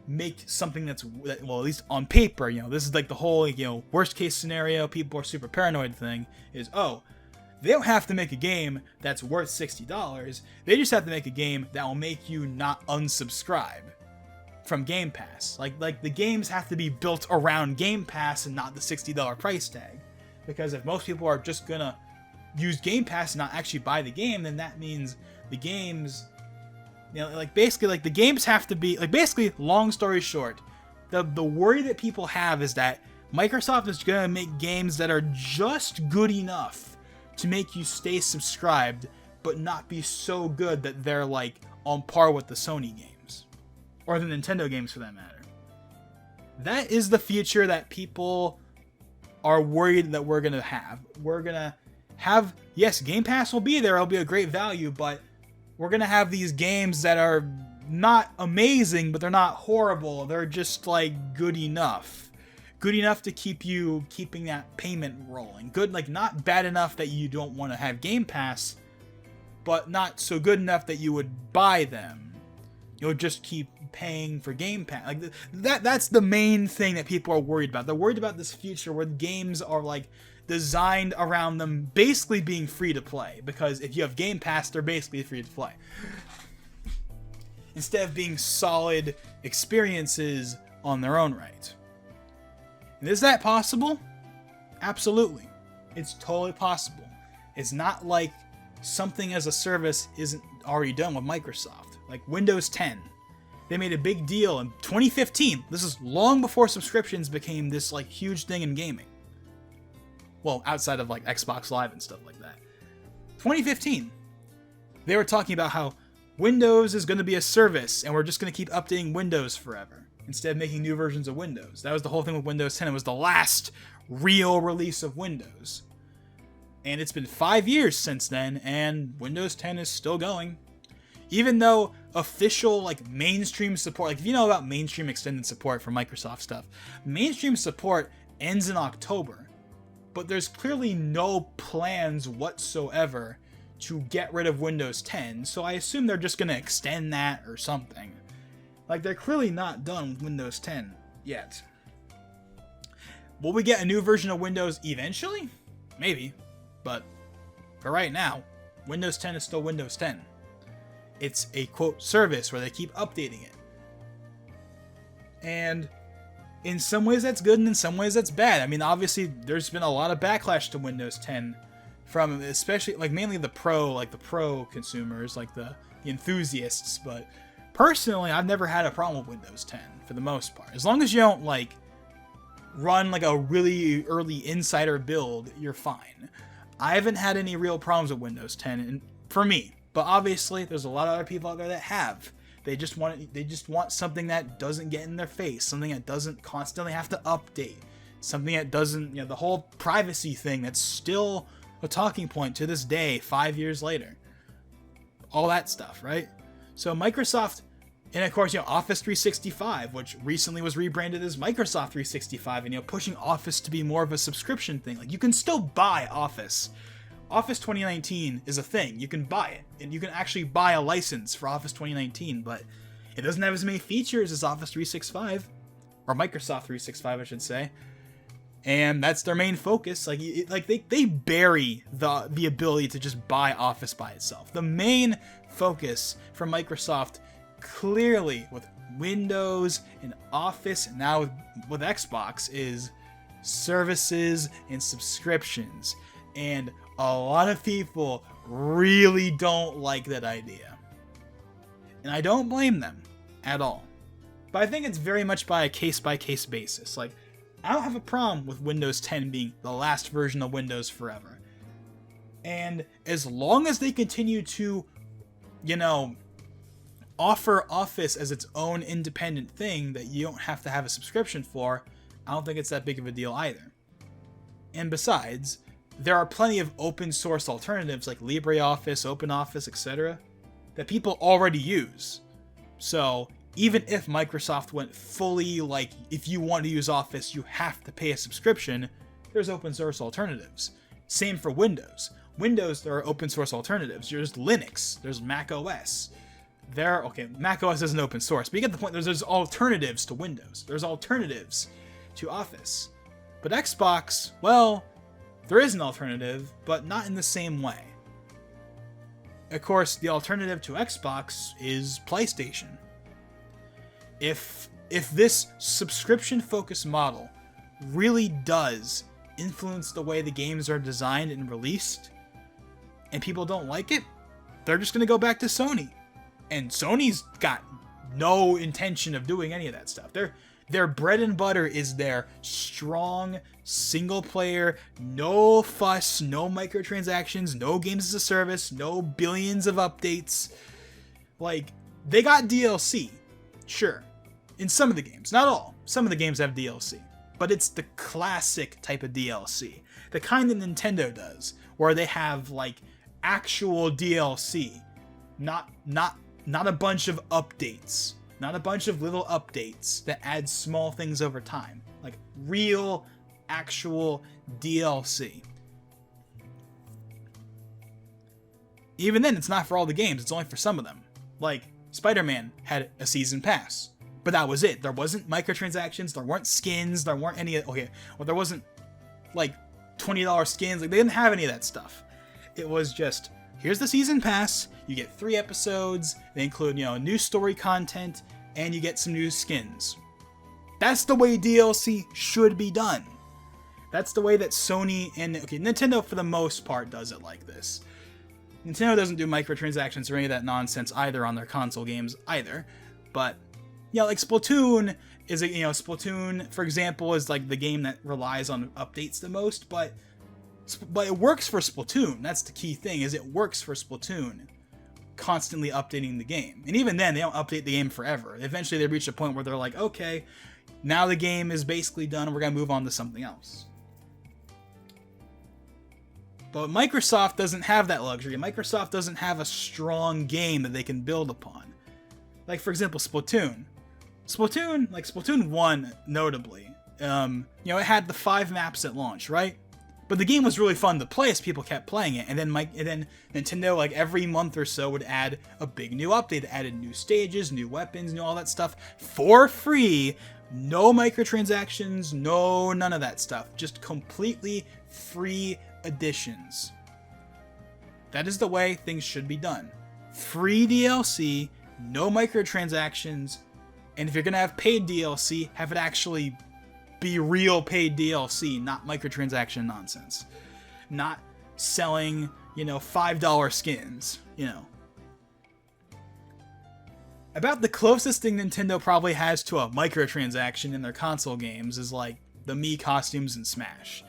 make something that's, well, at least on paper, this is like the whole, worst case scenario, people are super paranoid thing, is, they don't have to make a game that's worth $60, they just have to make a game that will make you not unsubscribe from Game Pass. Like the games have to be built around Game Pass and not the $60 price tag. Because if most people are just gonna use Game Pass and not actually buy the game, then that means the games, basically the games have to be, basically, long story short, the worry that people have is that Microsoft is gonna make games that are just good enough to make you stay subscribed, but not be so good that they're on par with the Sony games. Or the Nintendo games, for that matter. That is the future that people are worried that we're going to have. We're going to have, yes, Game Pass will be there, it'll be a great value, but we're going to have these games that are not amazing, but they're not horrible. They're just good enough. Good enough to keeping that payment rolling. Good, not bad enough that you don't want to have Game Pass, but not so good enough that you would buy them. You'll just keep paying for Game Pass. That's the main thing that people are worried about. They're worried about this future where the games are designed around them basically being free to play, because if you have Game Pass, they're basically free to play. Instead of being solid experiences on their own right. And is that possible? Absolutely. It's totally possible. It's not like something as a service isn't already done with Microsoft. Like Windows 10. They made a big deal in 2015. This is long before subscriptions became this huge thing in gaming. Well, outside of Xbox Live and stuff like that. 2015. They were talking about how Windows is going to be a service and we're just going to keep updating Windows forever instead of making new versions of Windows. That was the whole thing with Windows 10. It was the last real release of Windows. And it's been 5 years since then, and Windows 10 is still going. Even though official, like, mainstream support, like, if you know about mainstream extended support for Microsoft stuff, mainstream support ends in October. But there's clearly no plans whatsoever to get rid of Windows 10, so I assume they're just going to extend that or something. Like, they're clearly not done with Windows 10 yet. Will we get a new version of Windows eventually? Maybe. But for right now, Windows 10 is still Windows 10. It's a, quote, service where they keep updating it. And in some ways that's good, and in some ways that's bad. I mean, obviously, there's been a lot of backlash to Windows 10 from, especially, like, mainly the pro consumers, like the enthusiasts. But personally, I've never had a problem with Windows 10 for the most part. As long as you don't, like, run, like, a really early insider build, you're fine. I haven't had any real problems with Windows 10, for me. But obviously, there's a lot of other people out there that have. They just want something that doesn't get in their face, something that doesn't constantly have to update, something that doesn't, the whole privacy thing that's still a talking point to this day, 5 years later. All that stuff, right? So Microsoft, and of course, Office 365, which recently was rebranded as Microsoft 365, and pushing Office to be more of a subscription thing. Like, you can still buy Office. Office 2019 is a thing. You can buy it, and you can actually buy a license for Office 2019, but it doesn't have as many features as Office 365, or Microsoft 365, I should say. And that's their main focus. They bury the ability to just buy Office by itself. The main focus for Microsoft, clearly with Windows and Office, and now with Xbox, is services and subscriptions. And a lot of people really don't like that idea. And I don't blame them at all. But I think it's very much by a case-by-case basis. Like, I don't have a problem with Windows 10 being the last version of Windows forever. And as long as they continue to, offer Office as its own independent thing that you don't have to have a subscription for, I don't think it's that big of a deal either. And besides, there are plenty of open source alternatives like LibreOffice, OpenOffice, etc. that people already use. So even if Microsoft went fully, like, if you want to use Office, you have to pay a subscription, there's open source alternatives. Same for Windows. Windows, there are open source alternatives. There's Linux, there's Mac OS. Mac OS isn't open source, but you get the point. There's alternatives to Windows. There's alternatives to Office. But Xbox, well, there is an alternative, but not in the same way. Of course, the alternative to Xbox is PlayStation. If this subscription-focused model really does influence the way the games are designed and released, and people don't like it, they're just going to go back to Sony. And Sony's got no intention of doing any of that stuff. Their bread and butter is their strong, single-player, no fuss, no microtransactions, no games as a service, no billions of updates. Like, they got DLC, sure, in some of the games. Not all. Some of the games have DLC. But it's the classic type of DLC. The kind that Nintendo does, where they have, like, actual DLC. Not a bunch of updates. Not a bunch of little updates that add small things over time. Like, real, actual DLC. Even then, it's not for all the games. It's only for some of them. Like, Spider-Man had a season pass. But that was it. There wasn't microtransactions. There weren't skins. There weren't any... Okay, well, there wasn't, like, $20 skins. Like, they didn't have any of that stuff. It was just, here's the season pass. You get 3 episodes. They include, new story content. And you get some new skins. That's the way DLC should be done. That's the way that Sony and... Okay, Nintendo, for the most part, does it like this. Nintendo doesn't do microtransactions or any of that nonsense either on their console games either. But... like Splatoon is Splatoon, for example, is like the game that relies on updates the most, but it works for Splatoon. That's the key thing, is it works for Splatoon, constantly updating the game. And even then, they don't update the game forever. Eventually, they reach a point where they're like, okay, now the game is basically done, and we're gonna move on to something else. But Microsoft doesn't have that luxury. Microsoft doesn't have a strong game that they can build upon. Like, for example, Splatoon. Splatoon 1, notably, it had the 5 maps at launch, right? But the game was really fun to play as people kept playing it. And then Nintendo, like, every month or so would add a big new update. It added new stages, new weapons, all that stuff for free. No microtransactions, none of that stuff. Just completely free additions. That is the way things should be done. Free DLC, no microtransactions, and if you're gonna have paid DLC, have it actually be real paid DLC, not microtransaction nonsense. Not selling, $5 skins, About the closest thing Nintendo probably has to a microtransaction in their console games is like the Mii costumes in Smash.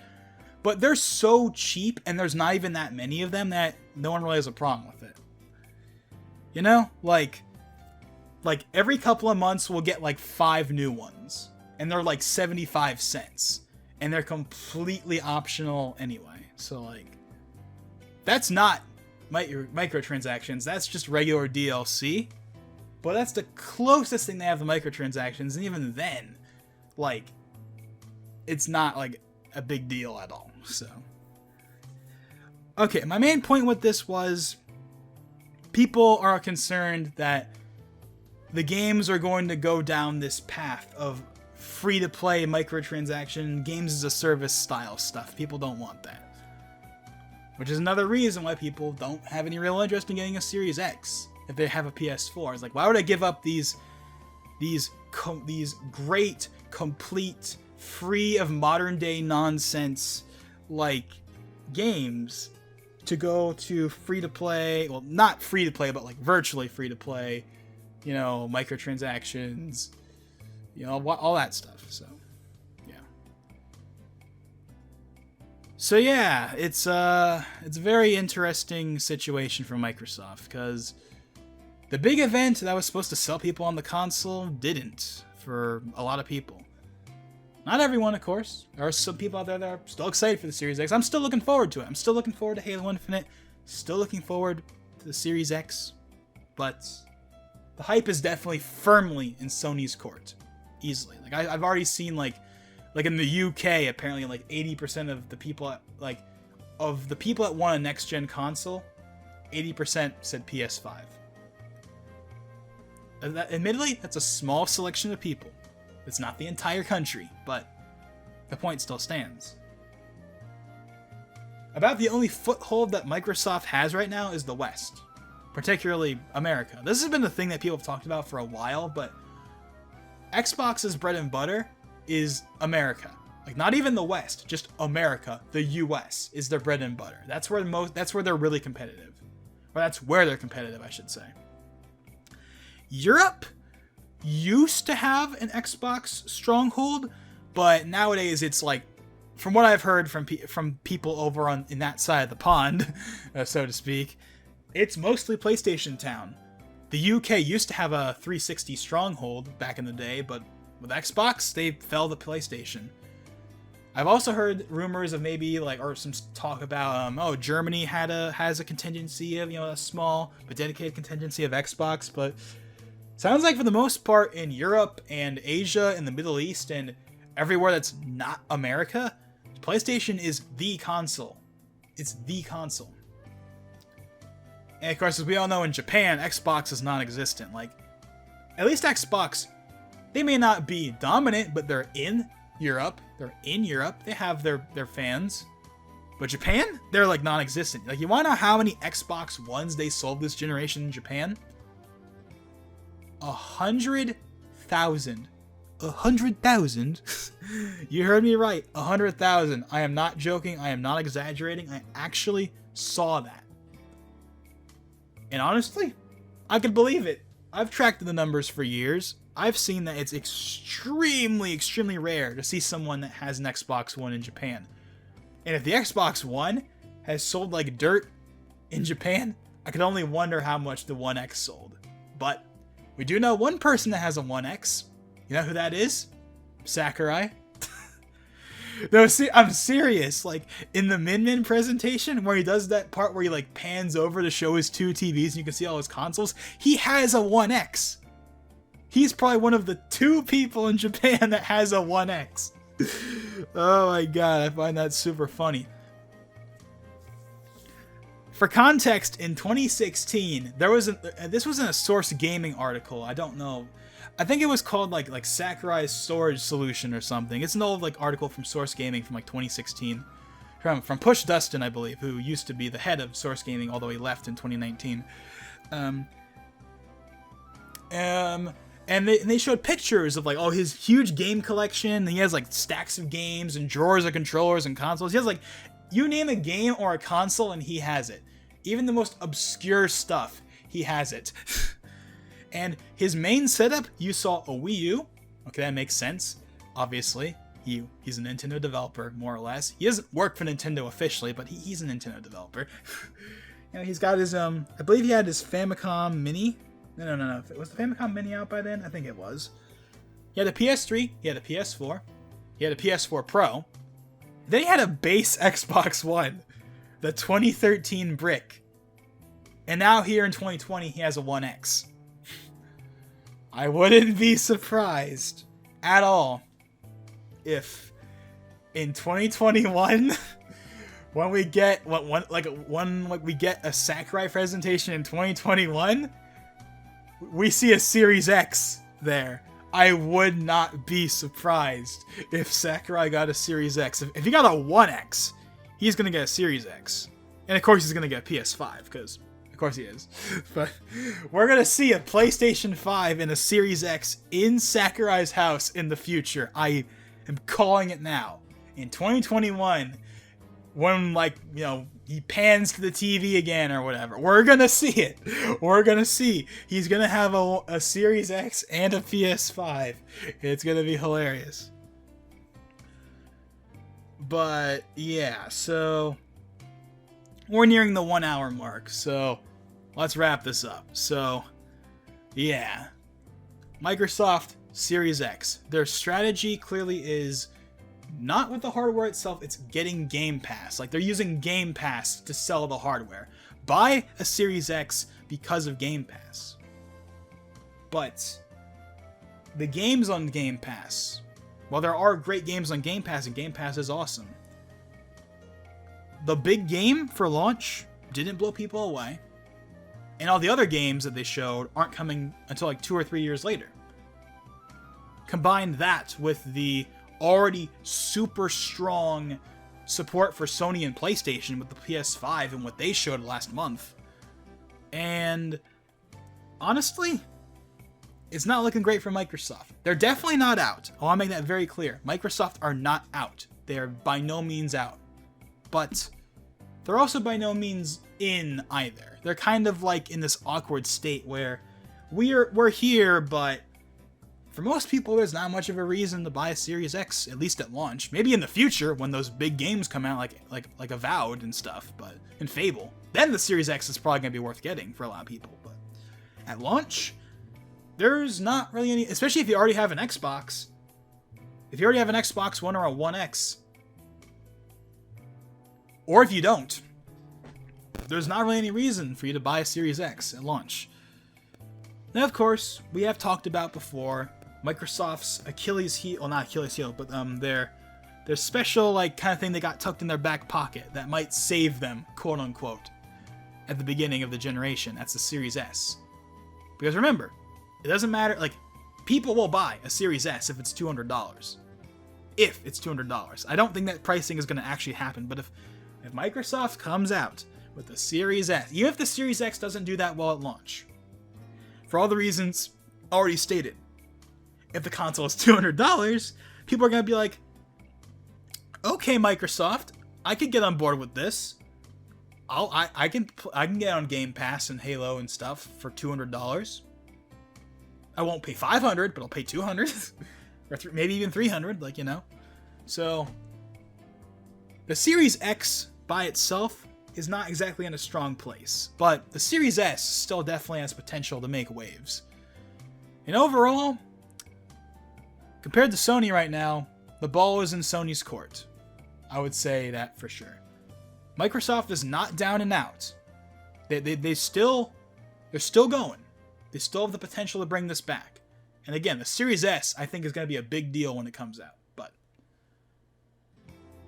But they're so cheap, and there's not even that many of them, that no one really has a problem with it. Like every couple of months we'll get like 5 new ones, and they're like 75 cents, and they're completely optional anyway. So like, that's not microtransactions, that's just regular DLC. But that's the closest thing they have to microtransactions, and even then, like, it's not like a big deal at all. So, okay, my main point with this was people are concerned that the games are going to go down this path of free-to-play microtransaction, games as a service style stuff. People don't want that. Which is another reason why people don't have any real interest in getting a Series X if they have a PS4. It's like, why would I give up these great, complete, free of modern day nonsense like games to go to free to play, well, not free to play, but like virtually free to play, microtransactions, all that stuff. So yeah, it's a very interesting situation for Microsoft, because the big event that was supposed to sell people on the console didn't, for a lot of people. Not everyone, of course. There are some people out there that are still excited for the Series X. I'm still looking forward to it. I'm still looking forward to Halo Infinite. Still looking forward to the Series X. But the hype is definitely firmly in Sony's court. Easily. Like, I've already seen, like in the UK, apparently, like, 80% of the people, that want a next-gen console, 80% said PS5. Admittedly, that's a small selection of people. It's not the entire country, but the point still stands. About the only foothold that Microsoft has right now is the West, particularly America. This has been the thing that people have talked about for a while, but Xbox's bread and butter is America. Like, not even the West, just America, the US, is their bread and butter. That's where they're really competitive. Or that's where they're competitive, I should say. Europe used to have an Xbox stronghold, but nowadays it's like, from what I've heard from people over in that side of the pond, so to speak, it's mostly PlayStation town. The UK used to have a 360 stronghold back in the day, but with Xbox, they fell to PlayStation. I've also heard rumors of maybe, or some talk about, Germany has a contingency of, a small but dedicated contingency of Xbox, but sounds like for the most part in Europe and Asia and the Middle East and everywhere that's not America, PlayStation is the console. It's the console. And of course, as we all know, in Japan, Xbox is non-existent. Like, at least Xbox, they may not be dominant, but they're in Europe. They have their fans. But Japan, they're like non-existent. Like, you want to know how many Xbox Ones they sold this generation in Japan? 100,000. 100,000? You heard me right. 100,000. I am not joking. I am not exaggerating. I actually saw that. And honestly, I could believe it. I've tracked the numbers for years. I've seen that it's extremely, extremely rare to see someone that has an Xbox One in Japan. And if the Xbox One has sold like dirt in Japan, I can only wonder how much the One X sold. But we do know one person that has a One X. You know who that is? Sakurai. No, see, I'm serious. Like, in the Min presentation, where he does that part where he, like, pans over to show his two TVs and you can see all his consoles, he has a 1X. He's probably one of the 2 people in Japan that has a 1X. Oh my god, I find that super funny. For context, in 2016, this was in a Source Gaming article. I don't know. I think it was called like Sakurai's storage solution or something. It's an old like article from Source Gaming from like 2016, from Push Dustin, I believe, who used to be the head of Source Gaming, although he left in 2019. And they showed pictures of like his huge game collection. He has like stacks of games and drawers of controllers and consoles. He has like, you name a game or a console and he has it. Even the most obscure stuff, he has it. And his main setup, you saw a Wii U. Okay, that makes sense. Obviously, he's a Nintendo developer, more or less. He doesn't work for Nintendo officially, but he's a Nintendo developer. You know, he's got his I believe he had his Famicom Mini. No. Was the Famicom Mini out by then? I think it was. He had a PS3. He had a PS4. He had a PS4 Pro. Then he had a base Xbox One, the 2013 brick. And now here in 2020, he has a 1X. I wouldn't be surprised at all if in 2021, when we get we get a Sakurai presentation in 2021, we see a Series X there. I would not be surprised if Sakurai got a Series X. If he got a 1X, he's going to get a Series X. And of course he's going to get a PS5, because of course he is. But we're going to see a PlayStation 5 and a Series X in Sakurai's house in the future. I am calling it now. In 2021, when, like, you know, he pans to the TV again or whatever, we're going to see it. We're going to see. He's going to have a Series X and a PS5. It's going to be hilarious. But, yeah, so we're nearing the 1 hour mark, so let's wrap this up. So, yeah. Microsoft Series X. Their strategy clearly is not with the hardware itself, it's getting Game Pass. Like, they're using Game Pass to sell the hardware. Buy a Series X because of Game Pass. But the games on Game Pass, while there are great games on Game Pass, and Game Pass is awesome, the big game for launch didn't blow people away. And all the other games that they showed aren't coming until like 2 or 3 years later. Combine that with the already super strong support for Sony and PlayStation with the PS5 and what they showed last month. And honestly, it's not looking great for Microsoft. They're definitely not out. I want to make that very clear. Microsoft are not out. They're by no means out. But they're also by no means in either. They're kind of like in this awkward state where we're here, but for most people, there's not much of a reason to buy a Series X, at least at launch. Maybe in the future, when those big games come out, like Avowed and stuff, but and Fable, then the Series X is probably gonna be worth getting for a lot of people. But at launch, there's not really any, especially if you already have an Xbox. If you already have an Xbox One or a 1X, or if you don't, there's not really any reason for you to buy a Series X at launch. Now, of course, we have talked about before Microsoft's Achilles heel, well, not Achilles heel, but their special, like, kind of thing they got tucked in their back pocket that might save them, quote unquote, at the beginning of the generation. That's the Series S. Because remember, it doesn't matter, like, people will buy a Series S if it's $200. If it's $200. I don't think that pricing is going to actually happen, but if Microsoft comes out with the Series S, even if the Series X doesn't do that well at launch, for all the reasons already stated, if the console is $200, people are going to be like, okay, Microsoft, I could get on board with this. I can get on Game Pass and Halo and stuff for $200. I won't pay $500, but I'll pay $200 or maybe even $300, like, you know. So the Series X by itself is not exactly in a strong place, but the Series S still definitely has potential to make waves. And overall, compared to Sony right now, the ball is in Sony's court. I would say that for sure. Microsoft is not down and out. They're still going. They still have the potential to bring this back. And again, the Series S, I think, is going to be a big deal when it comes out. But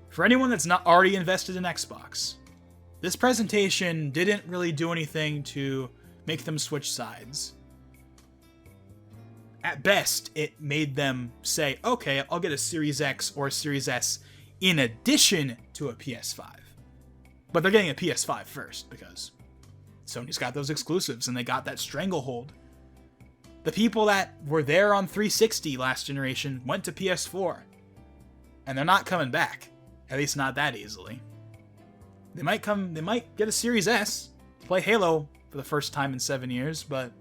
for anyone that's not already invested in Xbox, this presentation didn't really do anything to make them switch sides. At best, it made them say, okay, I'll get a Series X or a Series S in addition to a PS5. But they're getting a PS5 first because Sony's got those exclusives and they got that stranglehold. The people that were there on 360 last generation went to PS4. And they're not coming back. At least not that easily. They might get a Series S to play Halo for the first time in 7 years, but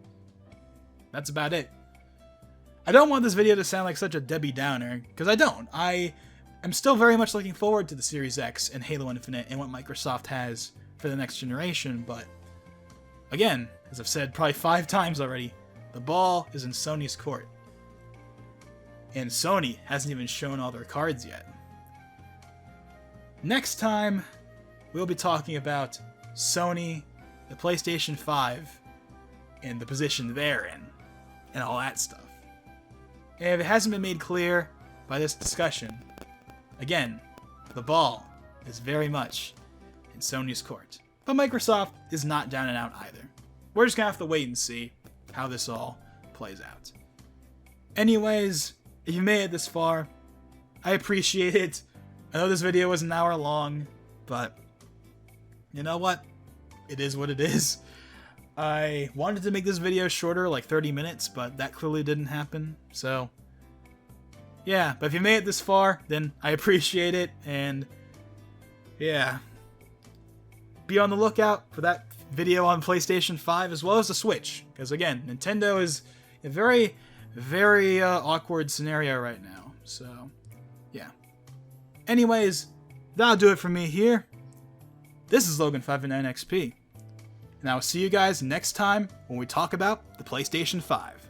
that's about it. I don't want this video to sound like such a Debbie Downer, because I don't. I am still very much looking forward to the Series X and Halo Infinite and what Microsoft has for the next generation, but again, as I've said probably 5 times already, the ball is in Sony's court. And Sony hasn't even shown all their cards yet. Next time, we'll be talking about Sony, the PlayStation 5, and the position they're in, and all that stuff. And if it hasn't been made clear by this discussion, again, the ball is very much in Sony's court. But Microsoft is not down and out either. We're just gonna have to wait and see how this all plays out. Anyways, if you made it this far, I appreciate it. I know this video was an hour long, but you know what? It is what it is. I wanted to make this video shorter, like 30 minutes, but that clearly didn't happen. So, yeah. But if you made it this far, then I appreciate it. And, yeah. Be on the lookout for that video on PlayStation 5 as well as the Switch. Because, again, Nintendo is a very, very awkward scenario right now. So, yeah. Anyways, that'll do it for me here. This is Logan589XP. And I will see you guys next time when we talk about the PlayStation 5.